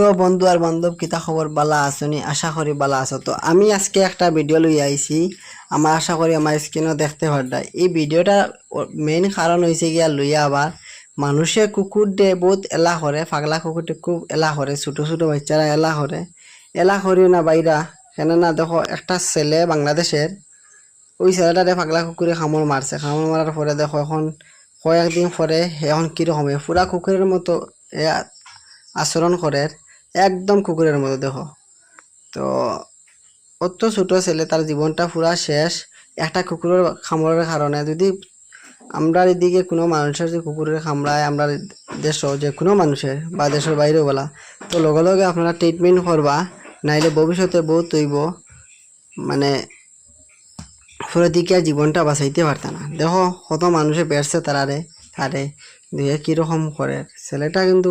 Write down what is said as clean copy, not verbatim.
তো বন্ধু আর বান্ধব কিতা খবর বালা আসনি আশা করি বালা আছো। তো আমি আজকে একটা ভিডিও লই আইছি। আমার আশা করি আমার স্ক্রিনও দেখতে পারডা। এই ভিডিওটা মেইন কারণ হয়েছে গিয়া লইয়া আবার মানুষে কুকুর দে বহুত এলা করে, পাগলা কুকুরটে খুব এলা করে, ছোট ছোট বাচ্চারা এলা করে। এলা করিও না বাইরা, কেন না দেখো একটা ছেলে বাংলাদেশের ওই ছেলেটারে পাগলা কুকুরে কামড় মারছে। কামড় মারার পরে দেখো এখন কয়েকদিন পরে এখন কিরকম পুরা কুকুরের মতো এ আচরণ করে, একদম কুকুরের মতো দেখো। তো অত ছোট ছেলে তার জীবনটা পুরা শেষ একটা কুকুরের কামড়ের কারণে। যদি আমরা এদিকে কোনো মানুষের যে কুকুরের কামড়ায় আমরা দেশ যে কোনো মানুষের বা দেশের বাইরেও বলা, তো লগে লগে আপনারা ট্রিটমেন্ট করবা, নাইলে ভবিষ্যতে বহুত হইব, মানে পরে দিকে আর জীবনটা বাঁচাইতে পারত না। দেখো কত মানুষে বেড়ছে তারে দিয়ে কিরকম করে। ছেলেটা কিন্তু